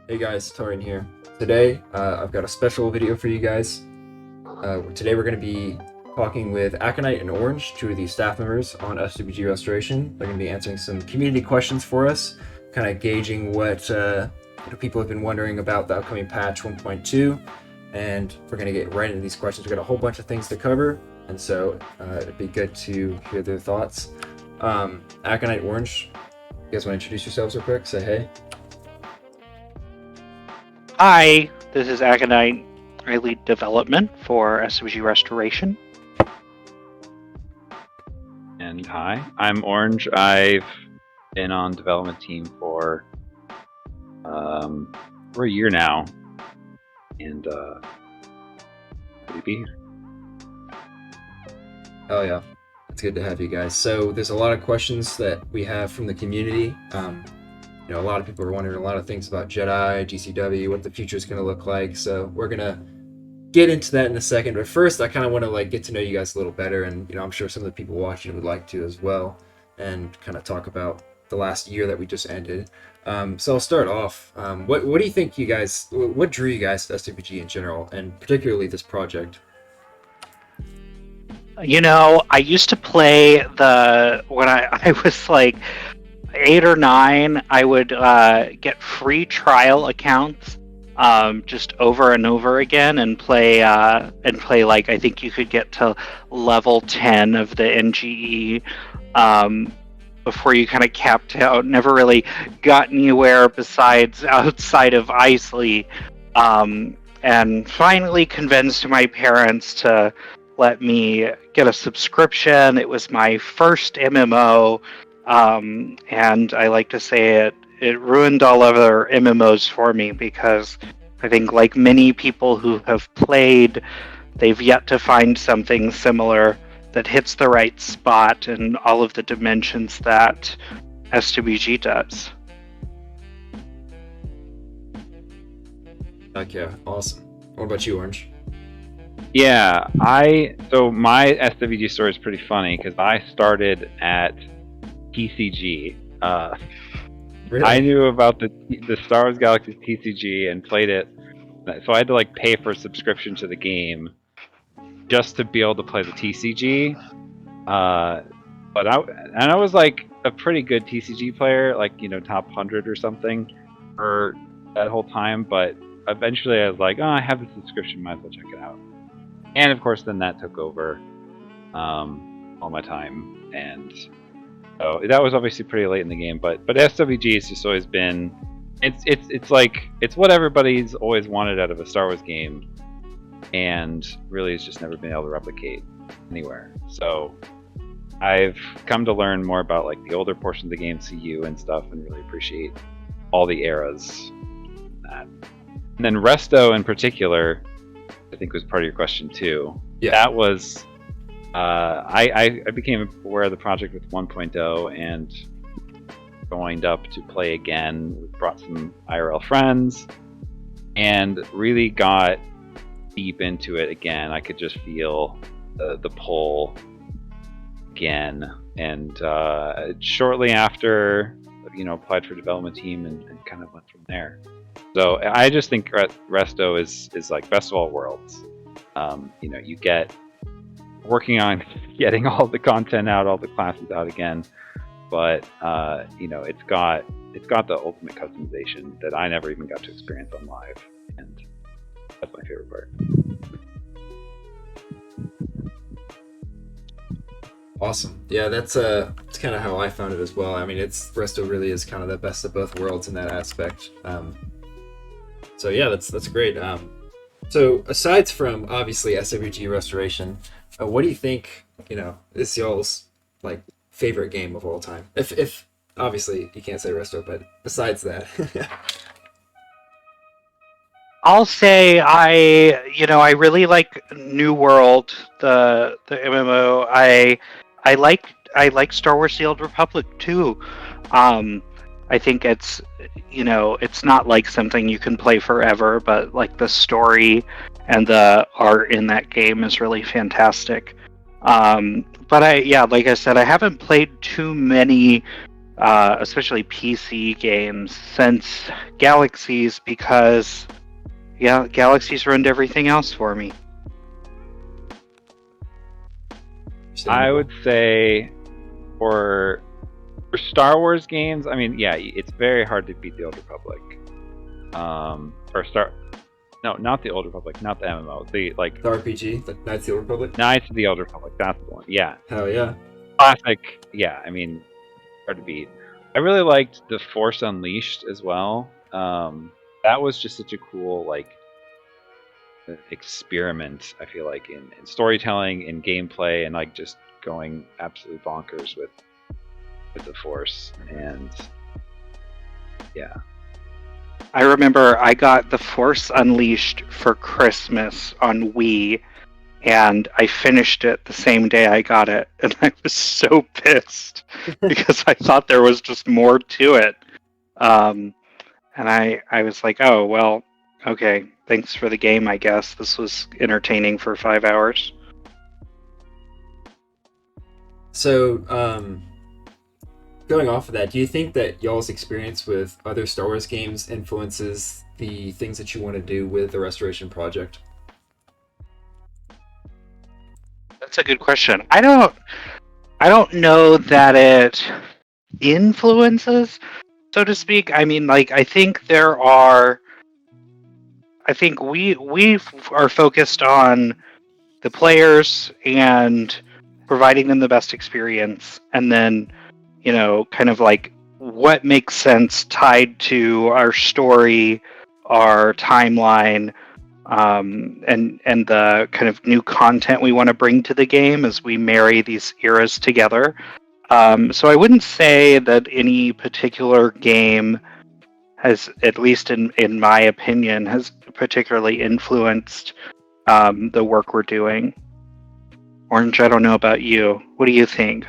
Hey guys, Torian here. Today, I've got a special video for you guys. Today we're going to be talking with Aconite and Ornj, two of the staff members on SWG Restoration. They're going to be answering some community questions for us, kind of gauging what people have been wondering about the upcoming patch 1.2, and we're going to get right into these questions. We've got a whole bunch of things to cover, and so it'd be good to hear their thoughts. Aconite, Ornj, you guys want to introduce yourselves real quick? Say hey. Hi, this is Aconite. I lead development for SWG Restoration. And hi, I'm Ornj. I've been on development team for a year now, and happy to be here. Oh yeah, it's good to have you guys. So there's a lot of questions that we have from the community. A lot of people are wondering a lot of things about Jedi, GCW, what the future is going to look like. So we're gonna get into that in a second. But first, I kind of want to get to know you guys a little better, and I'm sure some of the people watching would like to as well, and kind of talk about the last year that we just ended. So I'll start off. What do you think you guys? What drew you guys to SWG in general, and particularly this project? I used to play when I was like 8 or 9, I would get free trial accounts just over and over again and play like I think you could get to level 10 of the NGE before you kind of capped out. Never really got anywhere besides outside of Isley, and finally convinced my parents to let me get a subscription. It was my first MMO. And I like to say it ruined all other MMOs for me, because I think, like many people who have played, they've yet to find something similar that hits the right spot in all of the dimensions that SWG does. Heck yeah, awesome. What about you, Ornj? Yeah, so my SWG story is pretty funny because I started at TCG. Really? I knew about the Star Wars Galaxy TCG and played it, so I had to pay for a subscription to the game just to be able to play the TCG. But I was a pretty good TCG player, top 100 or something for that whole time. But eventually, I was like, oh, I have the subscription, might as well check it out. And of course, then that took over all my time, and so that was obviously pretty late in the game. But SWG has just always been it's what everybody's always wanted out of a Star Wars game, and really has just never been able to replicate anywhere. So I've come to learn more about the older portions of the game, CU and stuff, and really appreciate all the eras in that. And then Resto in particular, I think was part of your question too. Yeah. That was I became aware of the project with 1.0 and joined up to play again. We brought some IRL friends and really got deep into it again. I could just feel the pull again, and shortly after, applied for development team and kind of went from there. So I just think Resto is best of all worlds. You get working on getting all the content out, all the classes out again, but it's got the ultimate customization that I never even got to experience on live, and that's my favorite part. Awesome. Yeah, that's kind of how I found it as well. I mean, Resto really is kind of the best of both worlds in that aspect. So yeah, that's great. So aside from obviously SWG Restoration, what do you think is y'all's favorite game of all time? If obviously you can't say Resto, but besides that. I'll say I really like New World, the MMO. I like Star Wars: The Old Republic too. I think it's not something you can play forever, but the story and the art in that game is really fantastic. But like I said, I haven't played too many especially PC games, since Galaxies, because Galaxies ruined everything else for me. I would say for Star Wars games, I mean, yeah, it's very hard to beat the Old Republic. No, not the Old Republic, not the MMO. The RPG, the Knights of the Old Republic. Knights of the Old Republic. That's the one. Yeah. Hell yeah. Classic. Yeah. I mean, hard to beat. I really liked the Force Unleashed as well. That was just such a cool experiment. I feel like in storytelling, in gameplay, and like just going absolutely bonkers with the Force. And yeah. I remember I got the Force Unleashed for Christmas on Wii, and I finished it the same day I got it, and I was so pissed because I thought there was just more to it. And I was like, oh, well, okay, thanks for the game, I guess. This was entertaining for 5 hours. So, going off of that, do you think that y'all's experience with other Star Wars games influences the things that you want to do with the restoration project? That's a good question. I don't know that it influences, so to speak. I mean, like, I think we are focused on the players and providing them the best experience, and then, kind of like what makes sense tied to our story, our timeline, and the kind of new content we want to bring to the game as we marry these eras together. So I wouldn't say that any particular game has, at least in my opinion, has particularly influenced the work we're doing. Ornj, I don't know about you. What do you think?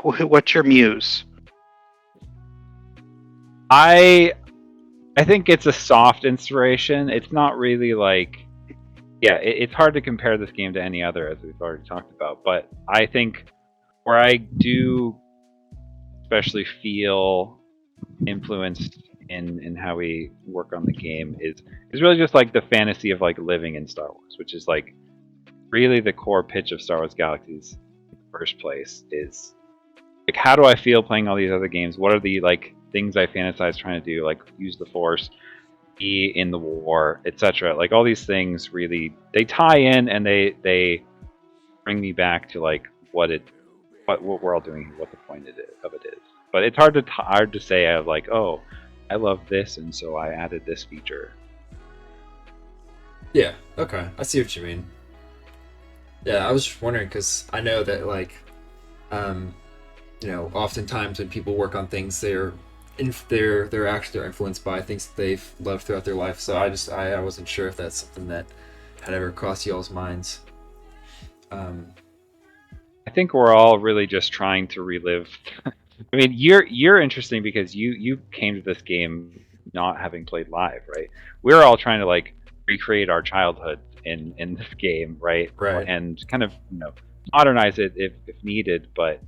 What's your muse? I think it's a soft inspiration. It's not really it's hard to compare this game to any other, as we've already talked about. But I think where I do especially feel influenced in how we work on the game is really just like the fantasy of like living in Star Wars, which is like really the core pitch of Star Wars Galaxies in the first place. Is like, how do I feel playing all these other games? What are the like things I fantasize trying to do, like use the Force, be in the war, etc. Like all these things really, they tie in, and they bring me back to like what we're all doing, what the point of it is. But it's hard to say I like, oh, I love this, and so I added this feature. Yeah, okay, I see what you mean. Yeah, I was just wondering because I know that oftentimes when people work on things, they're influenced by things that they've loved throughout their life. So I wasn't sure if that's something that had ever crossed y'all's minds. I think we're all really just trying to relive. I mean, you're interesting because you came to this game not having played live, right? We're all trying to like recreate our childhood in this game, right? Right. And kind of modernize it if needed, but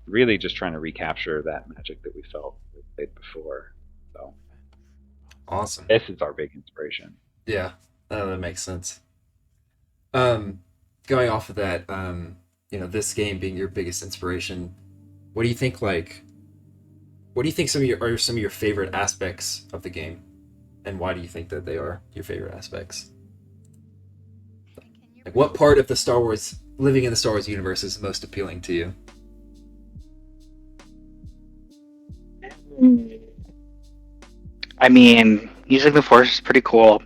really just trying to recapture that magic that we felt we played before. So Awesome. this is our big inspiration. Yeah, that makes sense. Going off of that, this game being your biggest inspiration, what do you think some of your favorite aspects of the game, and why do you think that they are your favorite aspects? Like, what part of living in the Star Wars universe is most appealing to you? I mean, using the Force is pretty cool.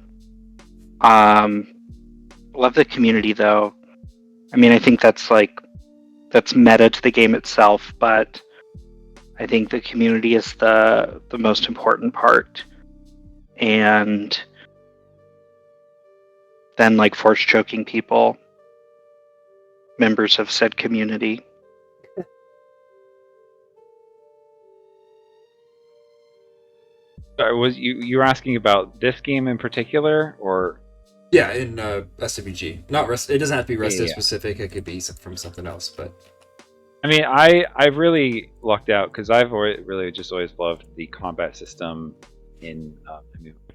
Love the community, though. I mean, I think that's meta to the game itself, but I think the community is the most important part. And then like Force choking people, members of said community. Sorry, was you were asking about this game in particular, or? Yeah, in SWG. It doesn't have to be Restus Yeah. specific. It could be from something else, but. I mean, I've really lucked out because I've really just always loved the combat system. I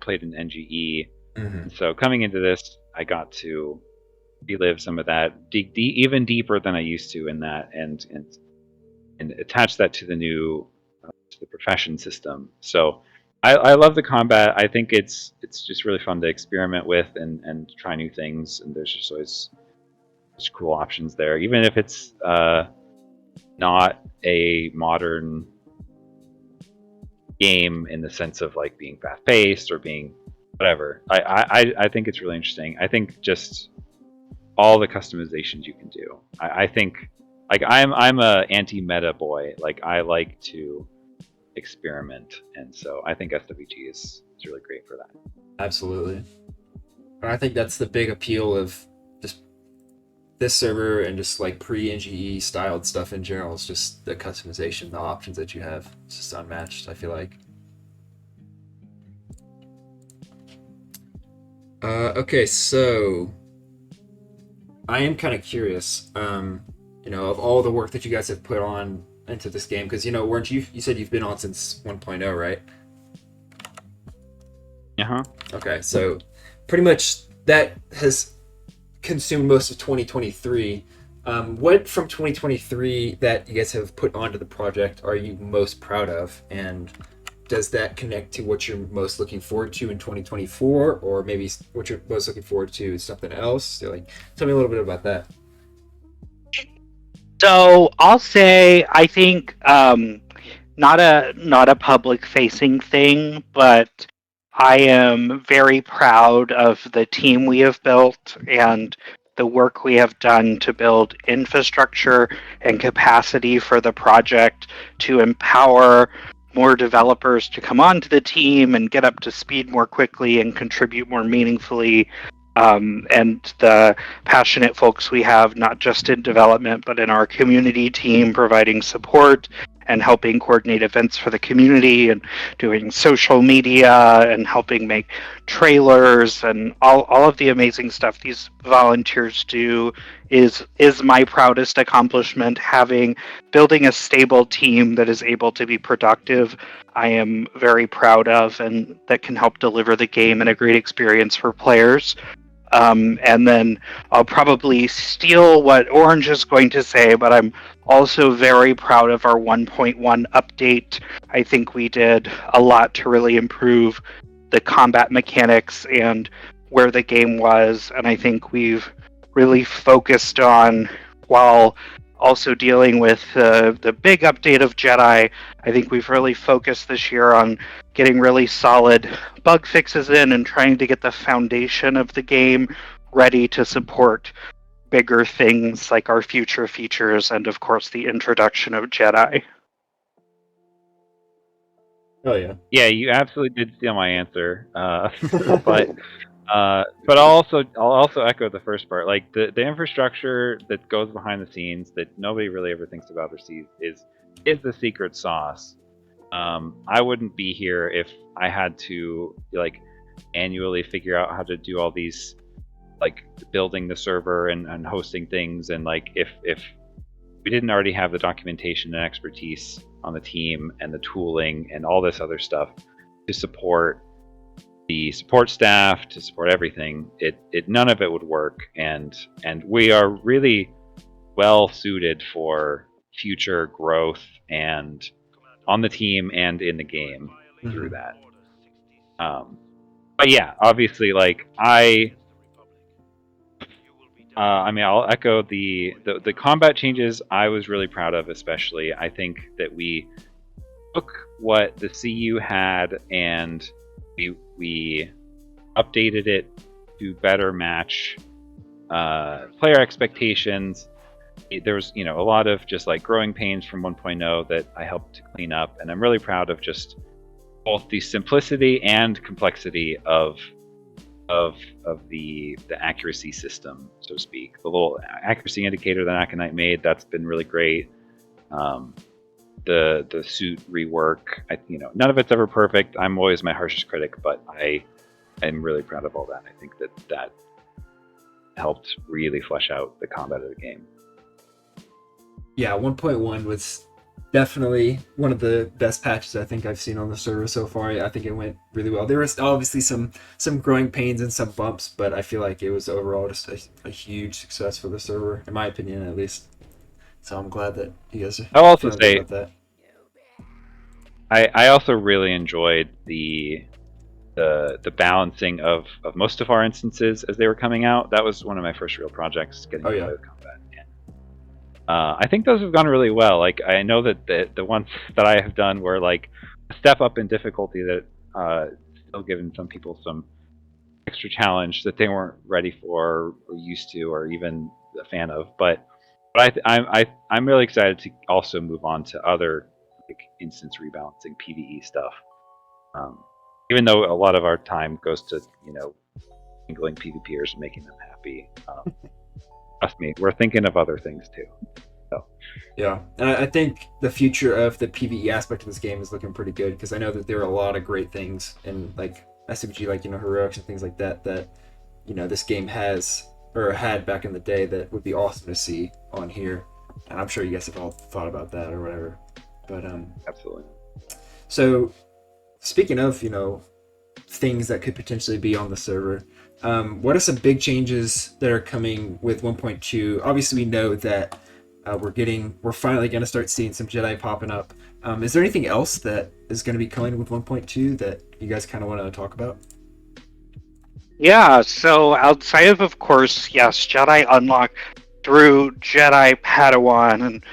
played in NGE, and so coming into this, I got to relive some of that, even deeper than I used to in that, and attach that to the new to the profession system. So I love the combat. I think it's just really fun to experiment with and try new things. And there's just always such cool options there, even if it's not a modern game in the sense of like being fast paced or being whatever. I think it's really interesting. I think just all the customizations you can do. I think like I'm a anti-meta boy. Like I like to experiment, and so I think SWG is really great for that. Absolutely. And I think that's the big appeal of just this server and just like pre-NGE styled stuff in general. It's just the customization, the options that you have. It's just unmatched, I feel like. Okay, so I am kind of curious, of all the work that you guys have put on into this game, because, weren't you said you've been on since 1.0, right? Uh-huh. Okay, so pretty much that has consumed most of 2023. What from 2023 that you guys have put onto the project are you most proud of, and does that connect to what you're most looking forward to in 2024, or maybe what you're most looking forward to is something else? So, like, tell me a little bit about that. So I'll say I think not a public facing thing, but I am very proud of the team we have built and the work we have done to build infrastructure and capacity for the project to empower more developers to come onto the team and get up to speed more quickly and contribute more meaningfully. And the passionate folks we have, not just in development, but in our community team, providing support and helping coordinate events for the community and doing social media and helping make trailers and all of the amazing stuff these volunteers do is my proudest accomplishment. Building a stable team that is able to be productive, I am very proud of, and that can help deliver the game and a great experience for players. And then I'll probably steal what Ornj is going to say, but I'm also very proud of our 1.1 update. I think we did a lot to really improve the combat mechanics and where the game was, and I think we've really focused on, while also dealing with the big update of Jedi, I think we've really focused this year on getting really solid bug fixes in and trying to get the foundation of the game ready to support bigger things like our future features and, of course, the introduction of Jedi. Oh yeah. Yeah, you absolutely did steal my answer. But I'll also echo the first part. Like the infrastructure that goes behind the scenes that nobody really ever thinks about or sees is the secret sauce. I wouldn't be here if I had to like annually figure out how to do all these, like building the server and hosting things, and like if we didn't already have the documentation and expertise on the team and the tooling and all this other stuff to support the support staff, to support everything, it none of it would work, and we are really well suited for future growth and on the team and in the game through that. But yeah, obviously, like I'll echo the combat changes. I was really proud of, especially. I think that we took what the CU had and we updated it to better match player expectations. There was a lot of just like growing pains from 1.0 that I helped to clean up, and I'm really proud of just both the simplicity and complexity of the accuracy system, so to speak. The little accuracy indicator that Aconite made, that's been really great. The suit rework, none of it's ever perfect. I'm always my harshest critic, but I'm really proud of all that. I think that helped really flesh out the combat of the game. Yeah, 1.1 was definitely one of the best patches I think I've seen on the server so far. I think it went really well. There was obviously some growing pains and some bumps, but I feel like it was overall just a huge success for the server, in my opinion at least. So I'm glad that you guys are I'll also feeling good say about that. I also really enjoyed the balancing of most of our instances as they were coming out. That was one of my first real projects, getting Oh to yeah. play with combat. And, I think those have gone really well. Like I know that the ones that I have done were like a step up in difficulty that still given some people some extra challenge that they weren't ready for or used to or even a fan of. But I'm really excited to also move on to other like instance rebalancing PVE stuff. Um, Even though a lot of our time goes to angling PvPers and making them happy. Trust me, we're thinking of other things too. So Yeah, and I think the future of the PVE aspect of this game is looking pretty good because I know that there are a lot of great things in like SWG, like heroics and things like that this game has or had back in the day that would be awesome to see on here. And I'm sure you guys have all thought about that or whatever. But absolutely. so speaking of things that could potentially be on the server. What are some big changes that are coming with 1.2? Obviously, we know that we're finally going to start seeing some Jedi popping up. Is there anything else that is going to be coming with 1.2 that you guys kind of want to talk about? Yeah, so outside of course, yes, Jedi unlock through Jedi Padawan, and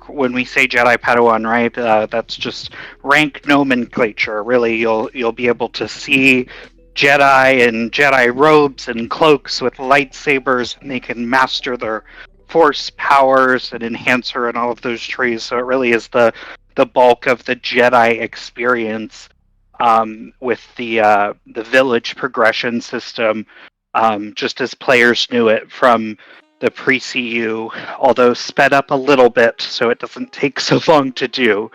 when we say Jedi Padawan, right, that's just rank nomenclature. Really, you'll be able to see Jedi in Jedi robes and cloaks with lightsabers, and they can master their Force powers and enhancer and all of those trees. So it really is the bulk of the Jedi experience, with the village progression system, just as players knew it from the pre-CU, although sped up a little bit so it doesn't take so long to do.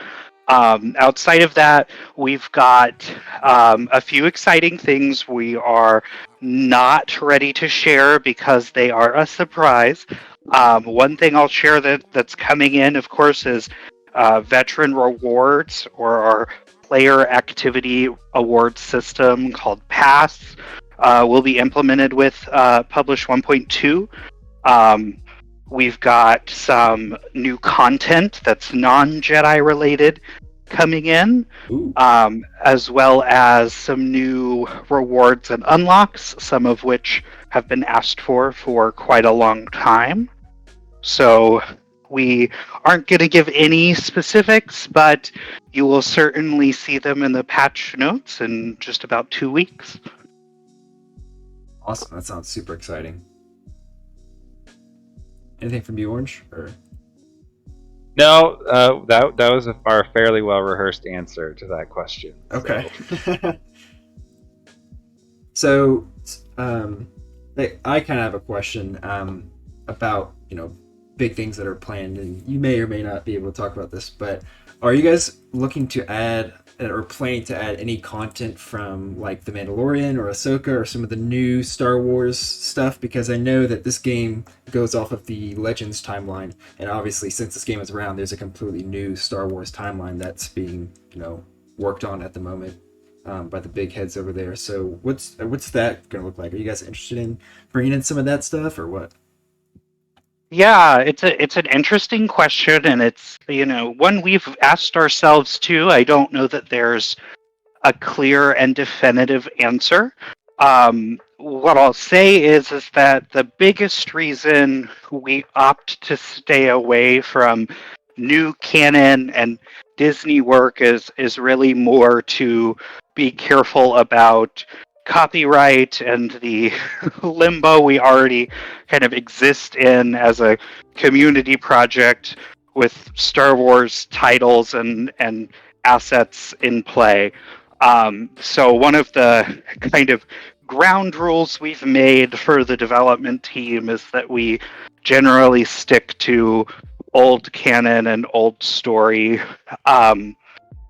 Outside of that, we've got a few exciting things we are not ready to share because they are a surprise. One thing I'll share that's coming in, of course, is veteran rewards, or our player activity award system called Pass. Will be implemented with Publish 1.2. We've got some new content that's non-Jedi related coming in, Ooh, as well as some new rewards and unlocks, some of which have been asked for quite a long time. So we aren't going to give any specifics, but you will certainly see them in the patch notes in just about 2 weeks. awesome! That sounds super exciting. Anything from you, Ornj? Or No, that was our fairly well rehearsed answer to that question. okay. So, I kind of have a question about big things that are planned, and you may or may not be able to talk about this, but are you guys looking to add or planning to add any content from like The Mandalorian or Ahsoka or some of the new Star Wars stuff? Because I know that this game goes off of the Legends timeline, and obviously since this game is around, there's a completely new Star Wars timeline that's being worked on at the moment by the big heads over there. So what's that going to look like? Are you guys interested in bringing in some of that stuff or what? Yeah, it's an interesting question, and it's one we've asked ourselves too. I don't know that there's a clear and definitive answer. What I'll say is that the biggest reason we opt to stay away from new canon and Disney work is really more to be careful about copyright and the limbo we already kind of exist in as a community project with Star Wars titles and assets in play. So one of the kind of ground rules we've made for the development team is that we generally stick to old canon and old story,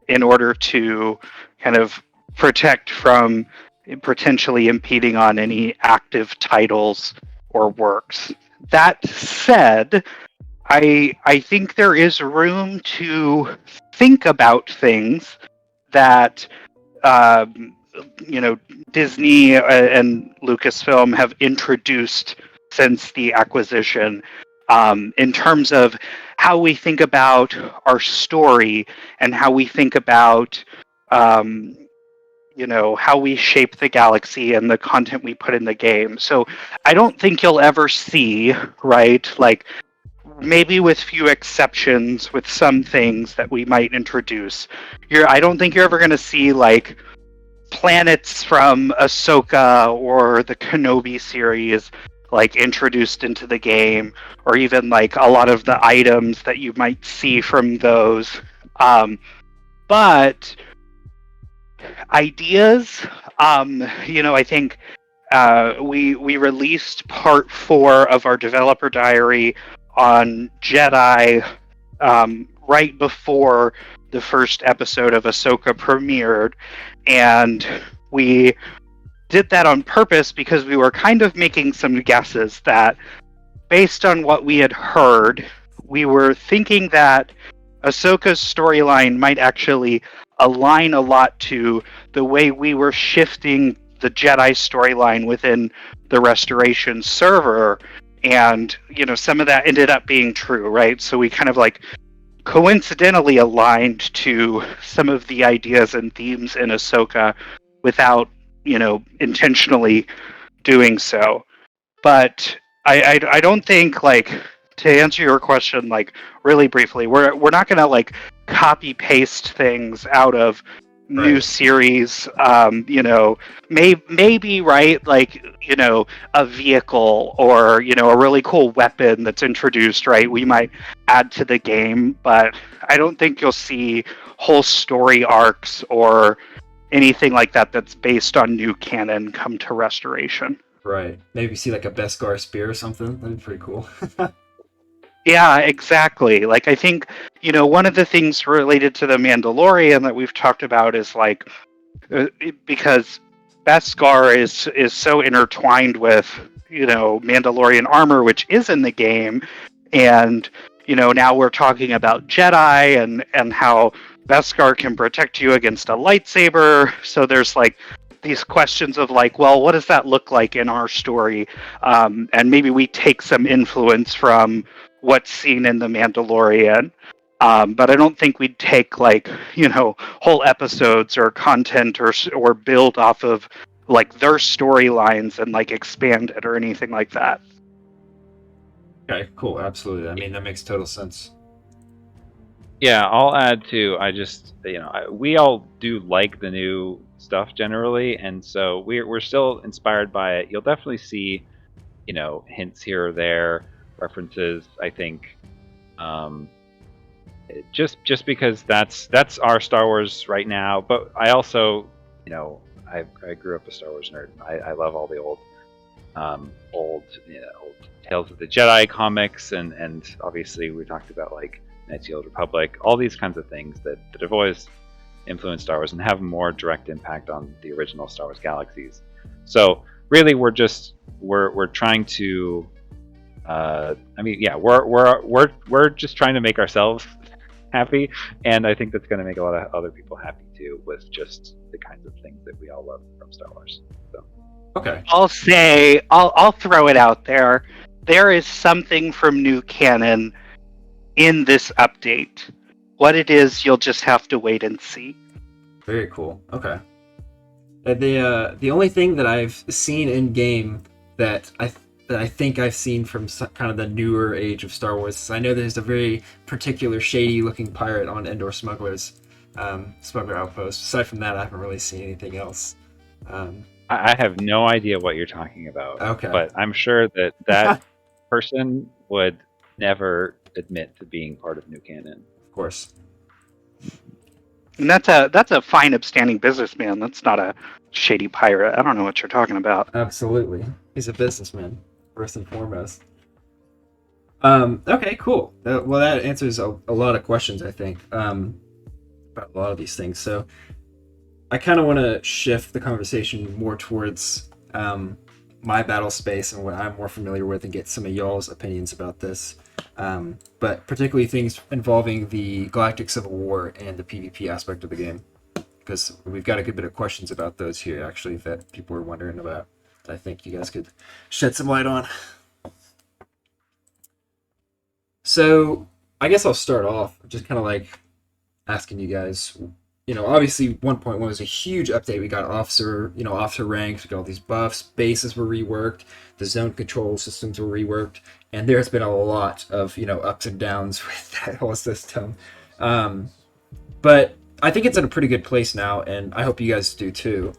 in order to kind of protect from potentially impeding on any active titles or works. That said, I think there is room to think about things that um, Disney and Lucasfilm have introduced since the acquisition, in terms of how we think about our story and how we think about um, how we shape the galaxy and the content we put in the game. So I don't think you'll ever see, right, like, maybe with few exceptions, with some things that we might introduce, I don't think you're ever going to see like planets from Ahsoka or the Kenobi series like introduced into the game, or even like a lot of the items that you might see from those. But ideas, I think we released part 4 of our developer diary on Jedi right before the first episode of Ahsoka premiered, and we did that on purpose because we were kind of making some guesses that, based on what we had heard, we were thinking that Ahsoka's storyline might actually align a lot to the way we were shifting the Jedi storyline within the Restoration server. And, some of that ended up being true, right? So we kind of like coincidentally aligned to some of the ideas and themes in Ahsoka without, intentionally doing so. But I don't think, like, to answer your question, like, really briefly, we're not gonna like copy paste things out of new series. Maybe, right, like, a vehicle or a really cool weapon that's introduced, right, we might add to the game, but I don't think you'll see whole story arcs or anything like that that's based on new canon come to Restoration. Right. Maybe see like a Beskar spear or something. That'd be pretty cool. Yeah, exactly. Like, I think, one of the things related to the Mandalorian that we've talked about is like, because Beskar is so intertwined with, Mandalorian armor, which is in the game, and now we're talking about Jedi and how Beskar can protect you against a lightsaber. So there's like these questions of like, well, what does that look like in our story? And maybe we take some influence from what's seen in the Mandalorian. But I don't think we'd take like whole episodes or content or build off of like their storylines and like expand it or anything like that. Okay, cool. Absolutely. I mean, that makes total sense. Yeah, I'll add too. I just, we all do like the new stuff generally, and so we're still inspired by it. You'll definitely see, hints here or there, references. I think, just because that's our Star Wars right now. But I also, I grew up a Star Wars nerd. I love all the old Tales of the Jedi comics, and obviously we talked about like Knights of the Old Republic, all these kinds of things that have always influenced Star Wars and have more direct impact on the original Star Wars galaxies. So really, we're trying to, we're just trying to make ourselves happy, and I think that's going to make a lot of other people happy too, with just the kinds of things that we all love from Star Wars. So. Okay. I'll throw it out there. There is something from new canon in this update. What it is, you'll just have to wait and see. Very cool. Okay. The only thing that I've seen in game that I think I've seen from kind of the newer age of Star Wars is I know there's a very particular shady looking pirate on Endor Smuggler's Smuggler Outpost. Aside from that, I haven't really seen anything else. I have no idea what you're talking about. Okay. But I'm sure that person would never admit to being part of new canon. Of course. And that's a fine, upstanding businessman. That's not a shady pirate. I don't know what you're talking about. Absolutely. He's a businessman, first and foremost. Okay, cool. Well, that answers a lot of questions, I think, about a lot of these things. So I kind of want to shift the conversation more towards my battle space and what I'm more familiar with and get some of y'all's opinions about this. But particularly things involving the Galactic Civil War and the PvP aspect of the game, because we've got a good bit of questions about those here, actually, that people are wondering about. That I think you guys could shed some light on. So I guess I'll start off just kind of like asking you guys, obviously 1.1 was a huge update. We got officer ranks, we got all these buffs, bases were reworked, the zone control systems were reworked, and there's been a lot of, ups and downs with that whole system. But I think it's in a pretty good place now, and I hope you guys do too.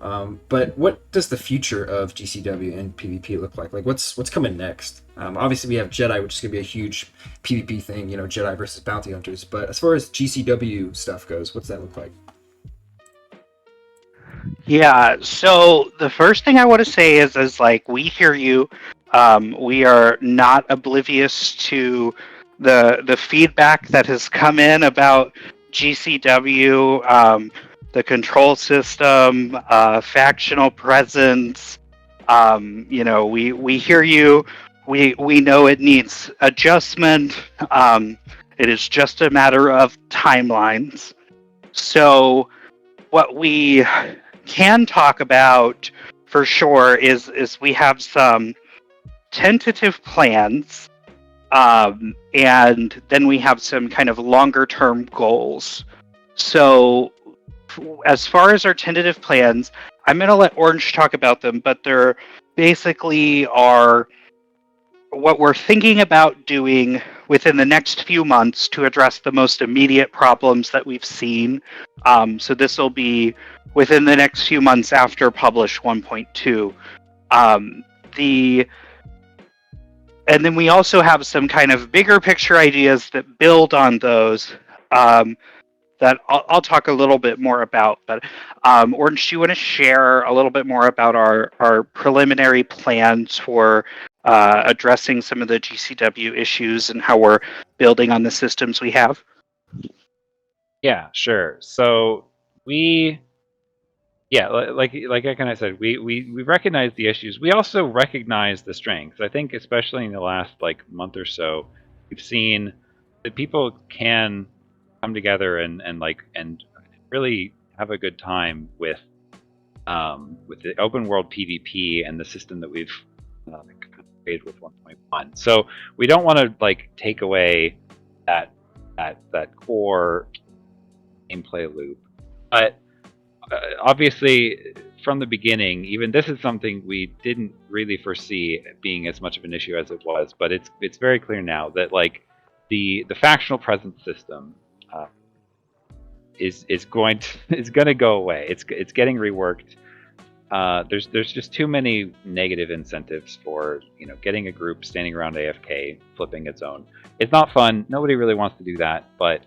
But what does the future of GCW and PvP look like? Like, what's coming next? Obviously, we have Jedi, which is going to be a huge PvP thing, Jedi versus bounty hunters. But as far as GCW stuff goes, what's that look like? Yeah, so the first thing I want to say is like we hear you. We are not oblivious to the feedback that has come in about GCW, the control system, factional presence. We hear you. We know it needs adjustment. It is just a matter of timelines. So what we can talk about for sure is we have some tentative plans, and then we have some kind of longer term goals. So as far as our tentative plans, I'm going to let Ornj talk about them, but they're basically are what we're thinking about doing within the next few months to address the most immediate problems that we've seen. So this will be within the next few months after Publish 1.2. And then we also have some kind of bigger picture ideas that build on those, that I'll talk a little bit more about. But Ornj, do you want to share a little bit more about our preliminary plans for addressing some of the GCW issues and how we're building on the systems we have? Yeah, sure. So like I said, we recognize the issues. We also recognize the strengths. I think especially in the last month or so, we've seen that people can come together and really have a good time with the open world PvP and the system that we've created with 1.1. So we don't want to take away that core gameplay loop, but obviously from the beginning, even this is something we didn't really foresee being as much of an issue as it was, but it's very clear now that the factional presence system is going to go away. It's getting reworked. There's just too many negative incentives for getting a group standing around AFK flipping its own. It's not fun. Nobody really wants to do that, but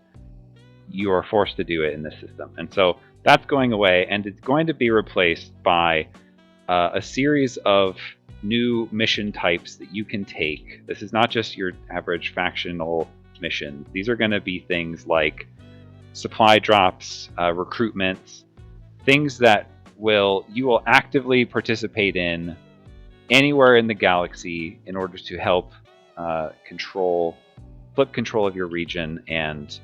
you are forced to do it in this system, and so that's going away, and it's going to be replaced by a series of new mission types that you can take. This is not just your average factional mission. These are going to be things like supply drops, recruitments, things that you will actively participate in anywhere in the galaxy in order to help flip control of your region, and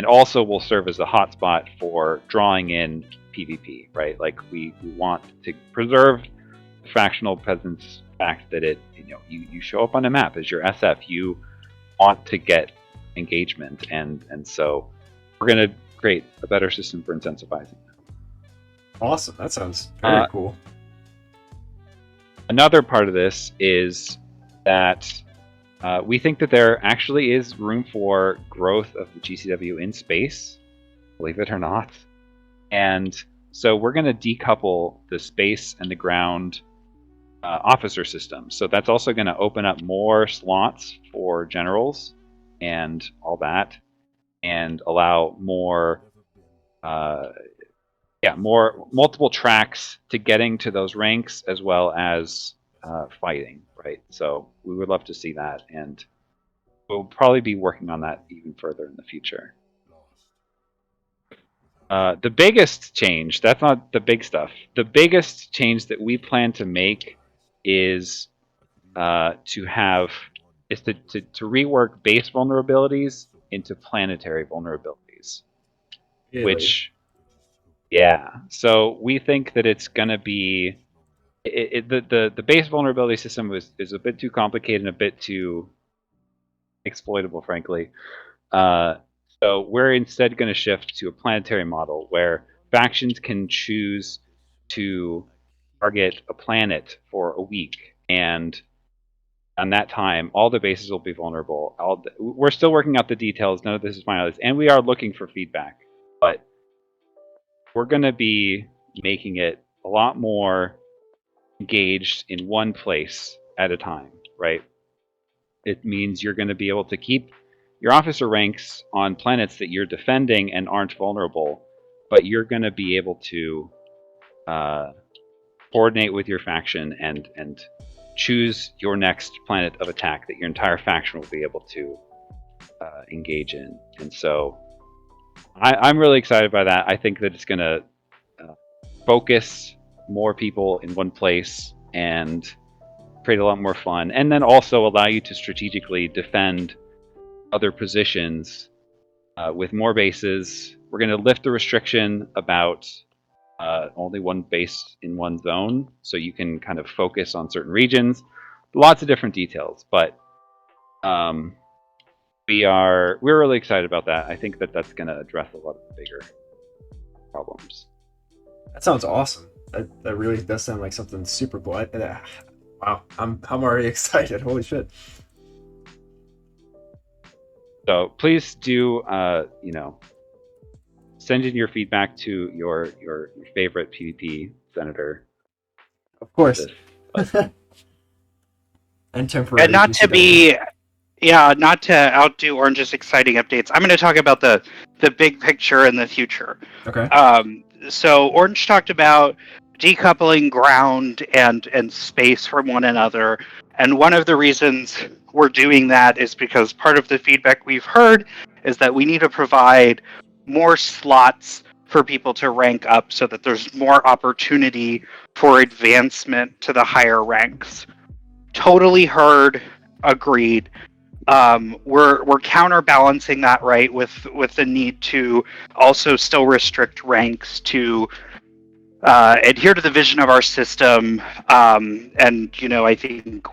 also will serve as a hotspot for drawing in PvP, right? We want to preserve the factional presence fact that you show up on a map as your SF. You want to get engagement, and so we're going to create a better system for incentivizing that. Awesome. That sounds very cool. Another part of this is that we think that there actually is room for growth of the GCW in space, believe it or not. And so we're going to decouple the space and the ground officer system. So that's also going to open up more slots for generals and all that, and allow more multiple tracks to getting to those ranks, as well as fighting, right? So we would love to see that, and we'll probably be working on that even further in the future. The biggest change, that's not the big stuff. The biggest change that we plan to make is to rework base vulnerabilities into planetary vulnerabilities. Really? Which, yeah. So we think that it's going to be the base vulnerability system is a bit too complicated and a bit too exploitable, frankly. So we're instead going to shift to a planetary model where factions can choose to target a planet for a week, and on that time, all the bases will be vulnerable. We're still working out the details. None of this is finalized, and we are looking for feedback. But we're going to be making it a lot more engaged in one place at a time, right? It means you're going to be able to keep your officer ranks on planets that you're defending and aren't vulnerable, but you're going to be able to coordinate with your faction and choose your next planet of attack that your entire faction will be able to engage in. And so I'm really excited by that. I think that it's going to focus more people in one place and create a lot more fun, and then also allow you to strategically defend other positions with more bases. We're going to lift the restriction about only one base in one zone, so you can kind of focus on certain regions. Lots of different details, but we're really excited about that. I think that that's going to address a lot of the bigger problems. That sounds awesome. That really does sound like something super cool. Wow, I'm already excited. Holy shit. So please do, send in your feedback to your favorite PvP senator. Of course. And temporary. And not to be, not to outdo Ornj's exciting updates, I'm going to talk about the big picture in the future. Okay. So Ornj talked about decoupling ground and space from one another, and one of the reasons we're doing that is because part of the feedback we've heard is that we need to provide more slots for people to rank up so that there's more opportunity for advancement to the higher ranks. Totally heard, agreed. We're counterbalancing that, right, with the need to also still restrict ranks to adhere to the vision of our system. And I think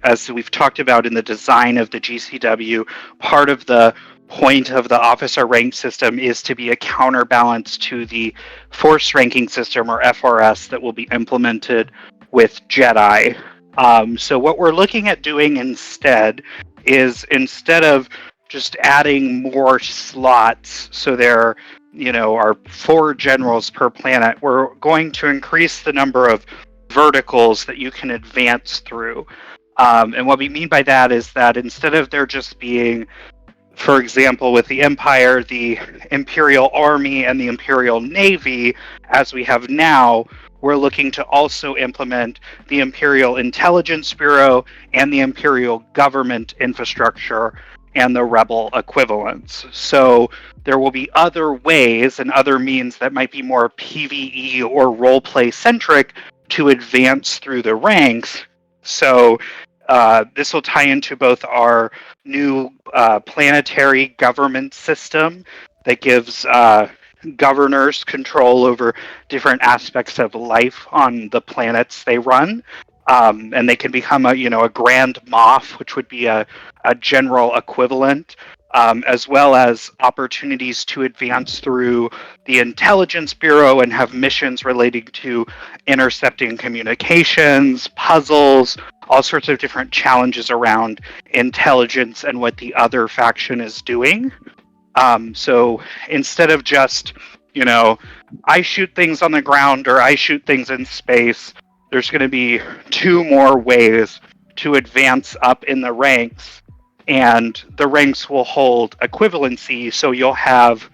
as we've talked about in the design of the GCW, part of the point of the officer rank system is to be a counterbalance to the force ranking system, or FRS, that will be implemented with Jedi. So what we're looking at doing instead of just adding more slots, so there are 4 generals per planet, we're going to increase the number of verticals that you can advance through. And what we mean by that is that instead of there just being, for example, with the Empire, the Imperial Army and the Imperial Navy, as we have now, we're looking to also implement the Imperial Intelligence Bureau and the Imperial Government Infrastructure and the Rebel equivalents. So there will be other ways and other means that might be more PvE or roleplay centric to advance through the ranks. So this will tie into both our new planetary government system that gives governors control over different aspects of life on the planets they run. And they can become a Grand Moff, which would be a general equivalent, as well as opportunities to advance through the Intelligence Bureau and have missions relating to intercepting communications, puzzles, all sorts of different challenges around intelligence and what the other faction is doing. So instead of just, I shoot things on the ground or I shoot things in space, there's going to be 2 more ways to advance up in the ranks, and the ranks will hold equivalency. So you'll have,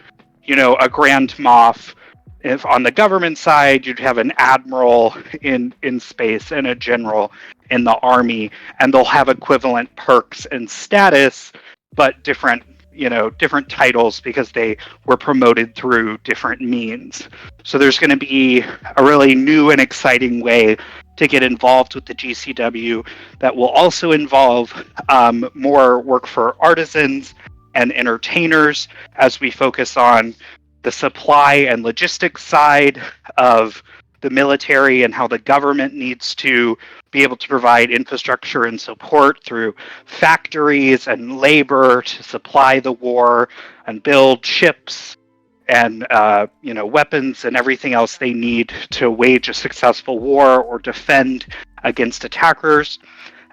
a Grand Moff. If on the government side, you'd have an admiral in space and a general in the army, and they'll have equivalent perks and status, but different different titles because they were promoted through different means. So there's going to be a really new and exciting way to get involved with the GCW that will also involve more work for artisans and entertainers as we focus on the supply and logistics side of the military and how the government needs to be able to provide infrastructure and support through factories and labor to supply the war and build ships and weapons and everything else they need to wage a successful war or defend against attackers.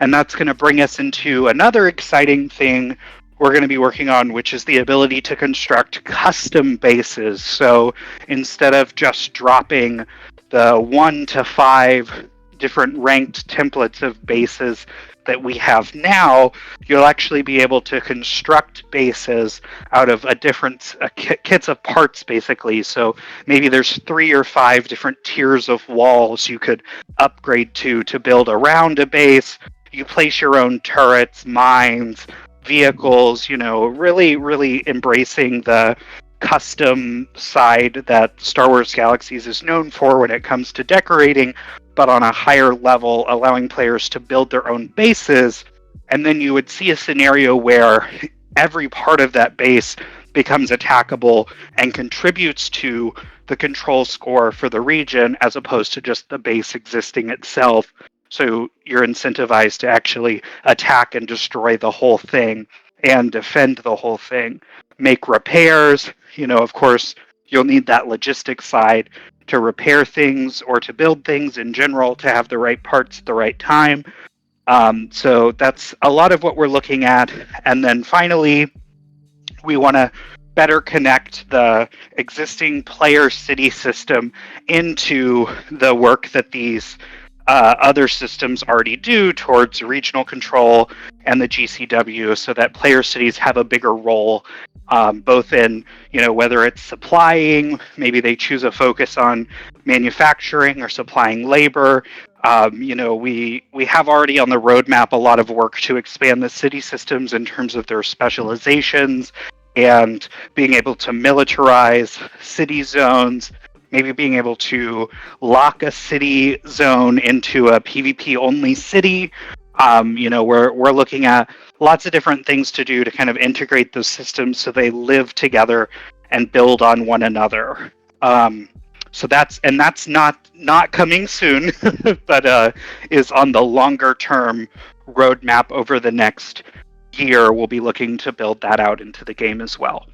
And that's going to bring us into another exciting thing we're going to be working on, which is the ability to construct custom bases. So instead of just dropping the 1 to 5 different ranked templates of bases that we have now, you'll actually be able to construct bases out of kits of parts, basically. So maybe there's 3 or 5 different tiers of walls you could upgrade to build around a base. You place your own turrets, mines, vehicles, really, really embracing the custom side that Star Wars Galaxies is known for when it comes to decorating, but on a higher level, allowing players to build their own bases. And then you would see a scenario where every part of that base becomes attackable and contributes to the control score for the region, as opposed to just the base existing itself. So you're incentivized to actually attack and destroy the whole thing and defend the whole thing. Make repairs. Of course, you'll need that logistics side to repair things or to build things in general, to have the right parts at the right time. So that's a lot of what we're looking at. And then finally, we want to better connect the existing player city system into the work that these other systems already do towards regional control and the GCW, so that player cities have a bigger role, both in, whether it's supplying, maybe they choose a focus on manufacturing or supplying labor. We have already on the roadmap a lot of work to expand the city systems in terms of their specializations and being able to militarize city zones, maybe being able to lock a city zone into a PvP only city. We're looking at lots of different things to do to kind of integrate those systems so they live together and build on one another. So that's not coming soon, but is on the longer term roadmap over the next year. We'll be looking to build that out into the game as well.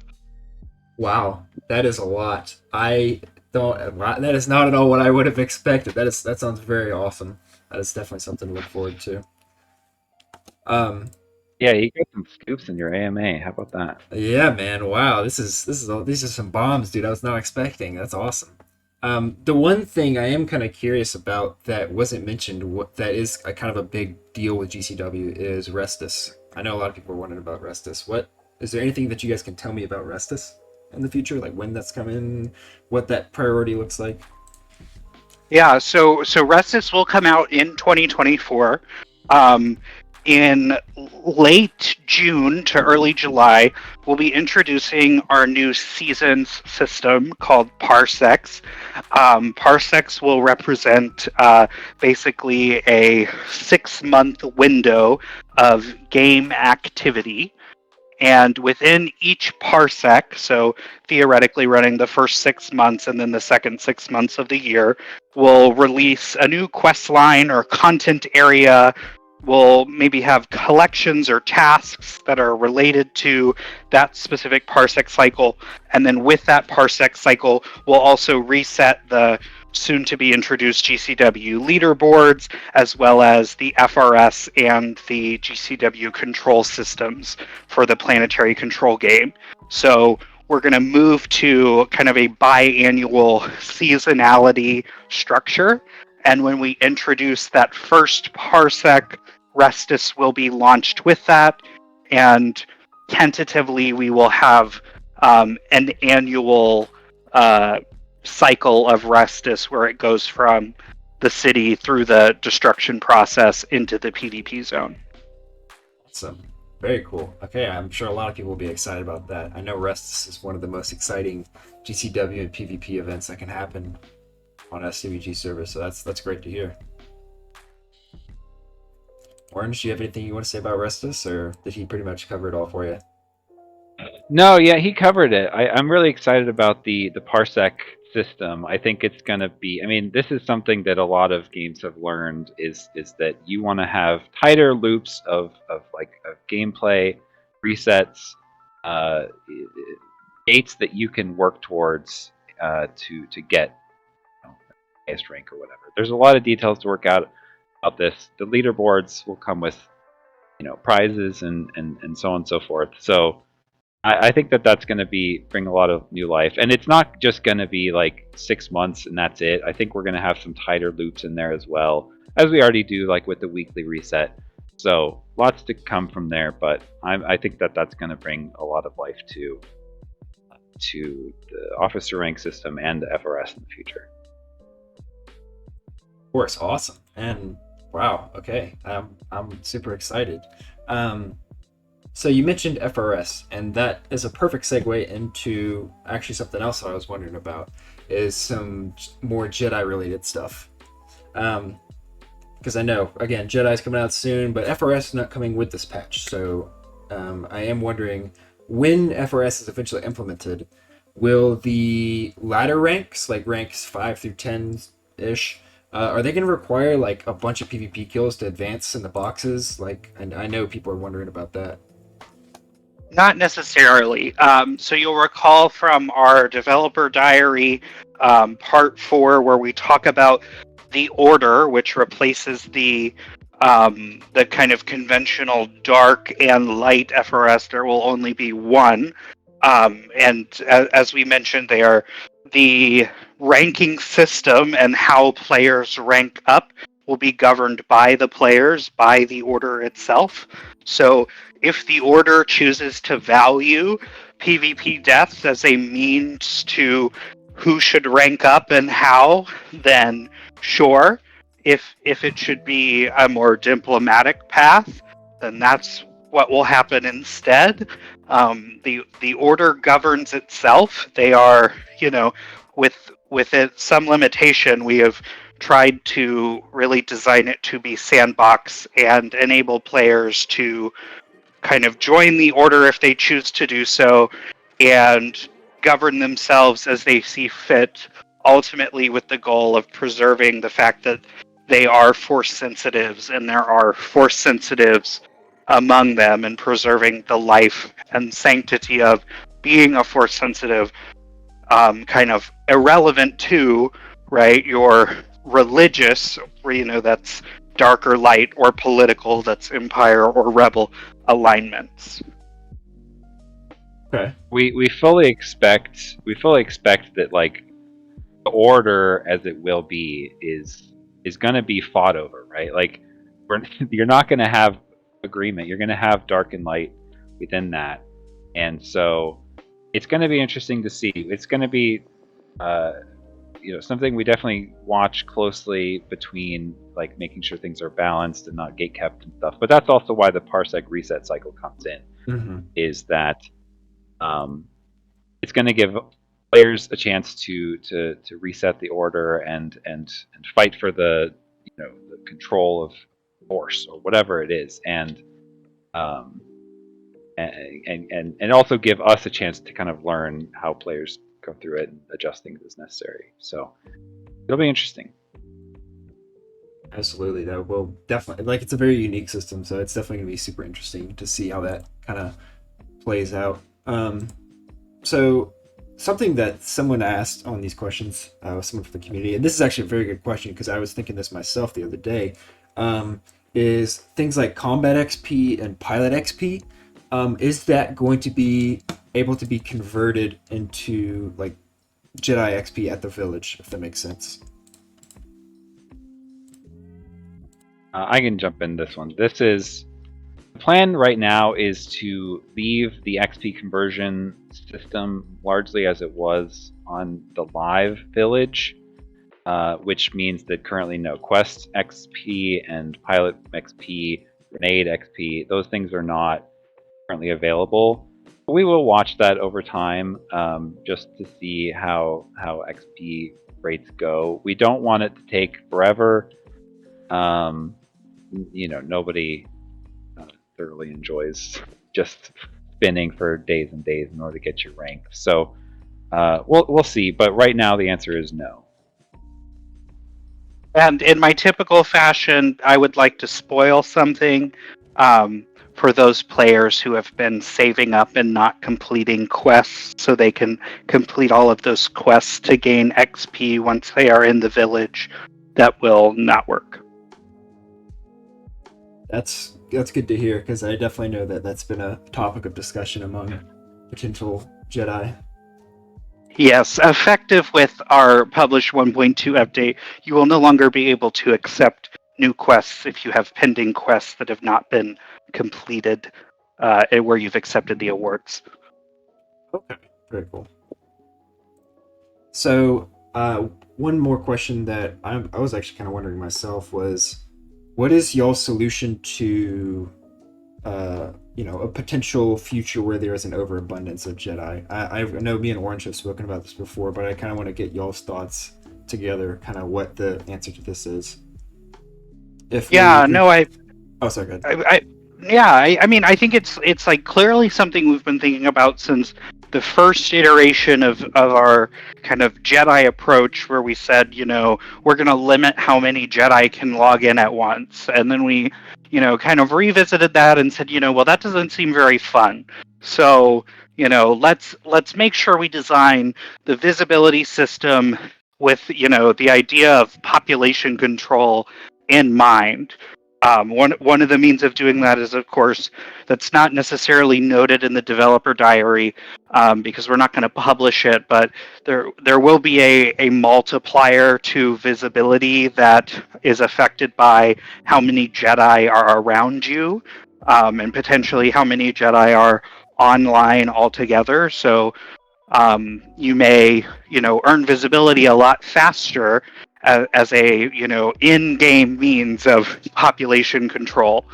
Wow, that is a lot. That is not at all what I would have expected. That sounds very awesome. That is definitely something to look forward to. Yeah, you got some scoops in your AMA. How about that? Yeah, man. Wow, these are some bombs, dude. I was not expecting. That's awesome. The one thing I am kind of curious about that wasn't mentioned, that is a kind of a big deal with GCW, is Restus. I know a lot of people are wondering about Restus. Is there anything that you guys can tell me about Restus in the future, like when that's coming, what that priority looks like? Yeah, so Restus will come out in 2024. In late June to early July, we'll be introducing our new seasons system called Parsecs. Parsecs will represent basically a 6-month window of game activity. And within each parsec, so theoretically running the first 6 months and then the second 6 months of the year, we'll release a new quest line or content area. We'll maybe have collections or tasks that are related to that specific parsec cycle. And then with that parsec cycle, we'll also reset the soon-to-be introduced GCW leaderboards, as well as the FRS and the GCW control systems for the planetary control game. So we're going to move to kind of a biannual seasonality structure. And when we introduce that first parsec, Restus will be launched with that. And tentatively, we will have an annual cycle of Restus where it goes from the city through the destruction process into the PvP zone. Awesome. Very cool. Okay, I'm sure a lot of people will be excited about that. I know Restus is one of the most exciting GCW and PvP events that can happen on SWG server, so that's great to hear. Ornj, do you have anything you want to say about Restus, or did he pretty much cover it all for you? No, yeah, he covered it. I'm really excited about the parsec system. I think it's going to be. I mean, this is something that a lot of games have learned is that you want to have tighter loops of gameplay resets, uh, gates that you can work towards to get highest rank or whatever. There's a lot of details to work out about this. The leaderboards will come with prizes and so on and so forth. So I think that's going to bring a lot of new life, and it's not just going to be like 6 months and that's it. I think we're going to have some tighter loops in there as well, as we already do, like with the weekly reset. So lots to come from there, but I think that's going to bring a lot of life to the officer rank system and the FRS in the future. Of course, awesome, and wow. Okay, I'm super excited. So you mentioned FRS, and that is a perfect segue into actually something else that I was wondering about, is some more Jedi related stuff. Because I know, again, Jedi's coming out soon, but FRS is not coming with this patch. So I am wondering, when FRS is eventually implemented, will the ladder ranks, like ranks 5 through 10-ish, are they going to require like a bunch of PvP kills to advance in the boxes? And I know people are wondering about that. Not necessarily. So you'll recall from our developer diary, part 4, where we talk about the order, which replaces the kind of conventional dark and light FRS. There will only be one, and as we mentioned, the ranking system and how players rank up will be governed by the players, by the order itself. So if the order chooses to value PvP deaths as a means to who should rank up and how, then sure. If it should be a more diplomatic path, then that's what will happen instead. The order governs itself. They are, with it some limitation. We have tried to really design it to be sandbox and enable players to kind of join the order if they choose to do so and govern themselves as they see fit, ultimately with the goal of preserving the fact that they are force sensitives and there are force sensitives among them, and preserving the life and sanctity of being a force sensitive, kind of irrelevant to, right, your religious, that's dark or light, or political, that's empire or rebel alignments. Okay. We fully expect that like the order as it will be is going to be fought over, right? Like you're not going to have agreement. You're going to have dark and light within that, and so it's going to be interesting to see. It's going to be something we definitely watch closely, between like making sure things are balanced and not gatekept and stuff. But that's also why the parsec reset cycle comes in. Mm-hmm. Is that it's going to give players a chance to reset the order and fight for the the control of force or whatever it is, and also give us a chance to kind of learn how players go through it and adjust things as necessary. So it'll be interesting. Absolutely, that will definitely, like, it's a very unique system, so it's definitely going to be super interesting to see how that kind of plays out. So something that someone asked on these questions, someone from the community, and this is actually a very good question because I was thinking this myself the other day, is things like combat XP and pilot XP. Is that going to be able to be converted into like Jedi XP at the village, if that makes sense? I can jump in this one. The plan right now is to leave the XP conversion system largely as it was on the live village, which means that currently no quest XP and pilot XP, grenade XP, those things are not currently available. We will watch that over time, just to see how XP rates go. We don't want it to take forever. Nobody thoroughly enjoys just spinning for days and days in order to get your rank. So we'll see. But right now, the answer is no. And in my typical fashion, I would like to spoil something for those players who have been saving up and not completing quests so they can complete all of those quests to gain XP once they are in the village. That will not work. That's good to hear, because I definitely know that that's been a topic of discussion among potential Jedi. Yes, effective with our published 1.2 update, you will no longer be able to accept new quests if you have pending quests that have not been completed where you've accepted the awards. Okay, very cool. So, one more question that I was actually kind of wondering myself was, what is y'all's solution to, a potential future where there is an overabundance of Jedi? I know me and Ornj have spoken about this before, but I kind of want to get y'all's thoughts together, kind of what the answer to this is. Oh, sorry, go ahead. I mean, I think it's like clearly something we've been thinking about since the first iteration of our kind of Jedi approach, where we said, we're going to limit how many Jedi can log in at once. And then we, kind of revisited that and said, well, that doesn't seem very fun. So, let's make sure we design the visibility system with, the idea of population control in mind. One of the means of doing that is, of course, that's not necessarily noted in the developer diary because we're not going to publish it, but there will be a multiplier to visibility that is affected by how many Jedi are around you and potentially how many Jedi are online altogether. So you may, earn visibility a lot faster as a in-game means of population control.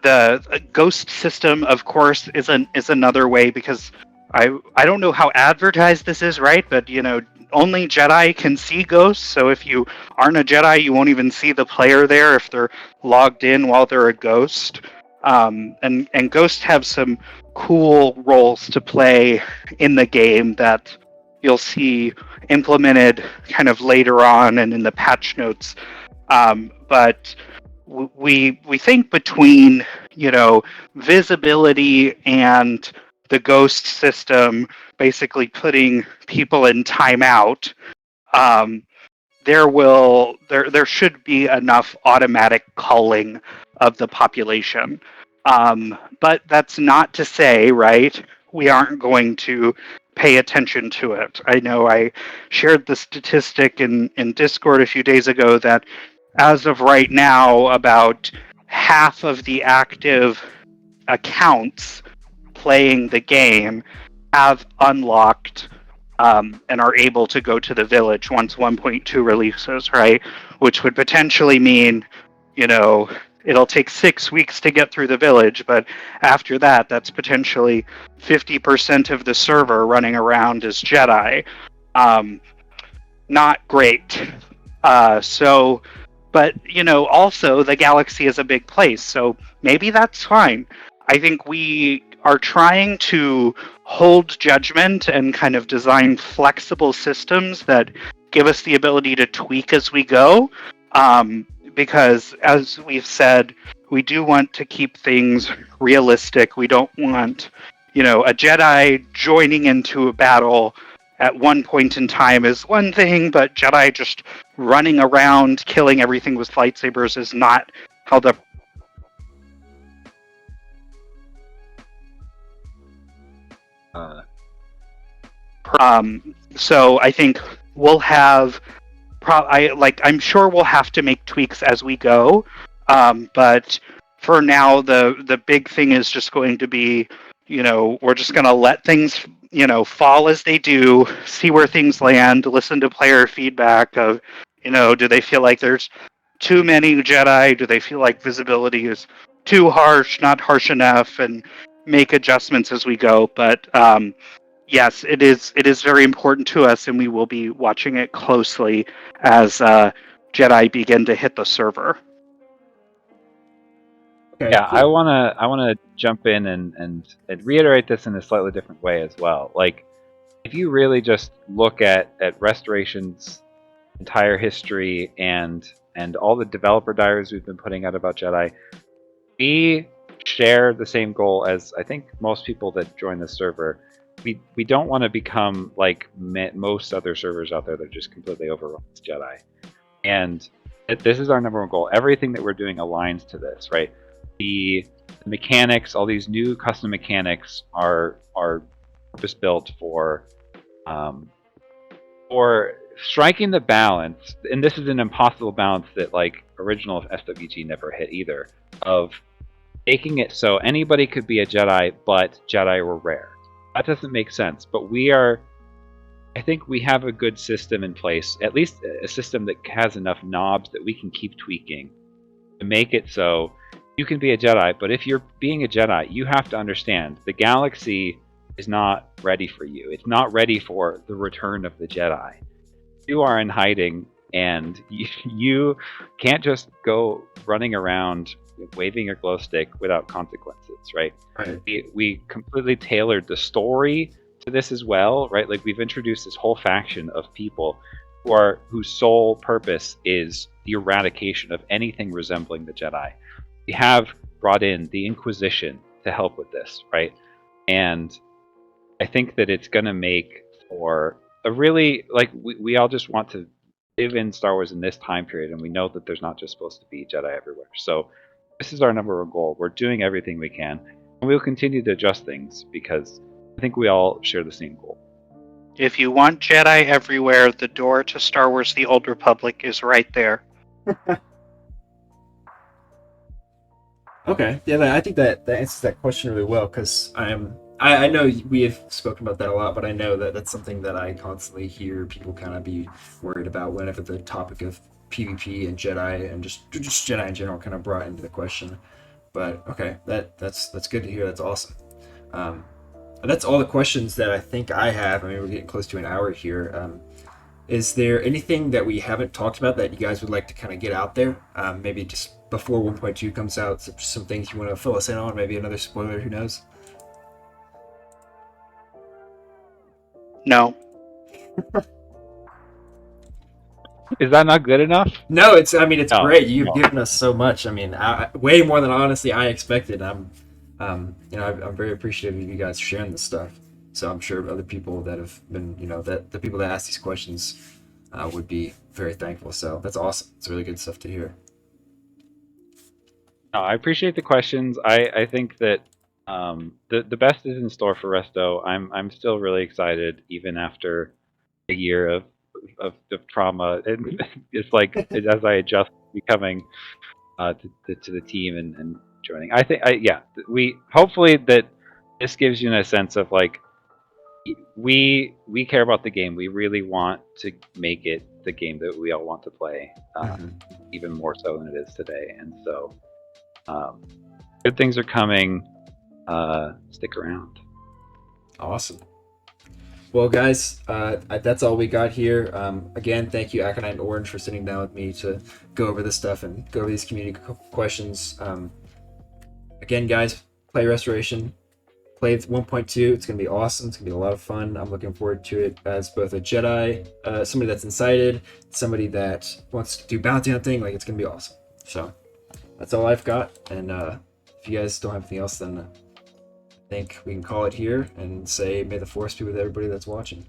The ghost system, of course, is another way, because I don't know how advertised this is, right? But only Jedi can see ghosts. So if you aren't a Jedi, you won't even see the player there if they're logged in while they're a ghost. And ghosts have some cool roles to play in the game that you'll see implemented kind of later on and in the patch notes. But we think between visibility and the ghost system basically putting people in timeout, there should be enough automatic culling of the population. But that's not to say, right, we aren't going to pay attention to it. I know I shared the statistic in Discord a few days ago that as of right now, about half of the active accounts playing the game have unlocked and are able to go to the village once 1.2 releases, right? Which would potentially mean, it'll take 6 weeks to get through the village, but after that, that's potentially 50% of the server running around as Jedi. Not great. But, also the galaxy is a big place, so maybe that's fine. I think we are trying to hold judgment and kind of design flexible systems that give us the ability to tweak as we go. Because, as we've said, we do want to keep things realistic. We don't want, a Jedi joining into a battle at one point in time is one thing, but Jedi just running around killing everything with lightsabers is not how the so I think we'll have I'm sure we'll have to make tweaks as we go, but for now the big thing is just going to be, we're just going to let things fall as they do, see where things land, listen to player feedback of, do they feel like there's too many Jedi? Do they feel like visibility is too harsh, not harsh enough, and make adjustments as we go. But yes, it is very important to us, and we will be watching it closely as Jedi begin to hit the server. Okay, Yeah, cool. I wanna jump in and reiterate this in a slightly different way as well. Like, if you really just look at Restoration's entire history and all the developer diaries we've been putting out about Jedi, we share the same goal as I think most people that join the server. We don't want to become like most other servers out there that just completely overrun Jedi. And this is our number one goal. Everything that we're doing aligns to this, right? The mechanics, all these new custom mechanics are purpose built for striking the balance, and this is an impossible balance that like original SWG never hit either, of making it so anybody could be a Jedi, but Jedi were rare. That doesn't make sense, but I think we have a good system in place, at least a system that has enough knobs that we can keep tweaking to make it so you can be a Jedi, but if you're being a Jedi, you have to understand the galaxy is not ready for you. It's not ready for the return of the Jedi. You are in hiding, and you can't just go running around waving your glow stick without consequences, right? Right. We completely tailored the story to this as well, right? Like, we've introduced this whole faction of people whose sole purpose is the eradication of anything resembling the Jedi. We have brought in the Inquisition to help with this, right? And I think that it's going to make for a really, like, we all just want to live in Star Wars in this time period, and we know that there's not just supposed to be Jedi everywhere. So this is our number one goal. We're doing everything we can, and we'll continue to adjust things because I think we all share the same goal. If you want Jedi everywhere, the door to Star Wars: The Old Republic is right there. Okay, yeah, I think that answers that question really well because I know we have spoken about that a lot, but I know that that's something that I constantly hear people kind of be worried about whenever the topic of PvP and Jedi and just Jedi in general kind of brought into the question. But okay, that's good to hear. That's awesome. And that's all the questions that I think I have. I mean, we're getting close to an hour here. Is there anything that we haven't talked about that you guys would like to kind of get out there? Maybe just before 1.2 comes out, some things you want to fill us in on, maybe another spoiler, who knows? No. Is that not good enough? No, it's No, great. You've no. given us so much. I mean, way more than honestly I expected. I'm very appreciative of you guys sharing this stuff. So I'm sure other people that have been, that the people that ask these questions would be very thankful. So that's awesome. It's really good stuff to hear. No, I appreciate the questions. I think that the best is in store for Resto. I'm still really excited, even after a year of trauma. And it's like as I adjust becoming to the team and joining. I think we hopefully that this gives you a sense of like we care about the game. We really want to make it the game that we all want to play, even more so than it is today. And so. Good things are coming. Stick around. Awesome. Well, guys, that's all we got here. Again, thank you, Aconite and Ornj, for sitting down with me to go over this stuff and go over these community questions. Again, guys, play Restoration. Play 1.2. It's going to be awesome. It's going to be a lot of fun. I'm looking forward to it as both a Jedi, somebody that's incited, somebody that wants to do bounty hunting. Like, it's going to be awesome. So that's all I've got. And if you guys don't have anything else, then I think we can call it here and say, may the Force be with everybody that's watching.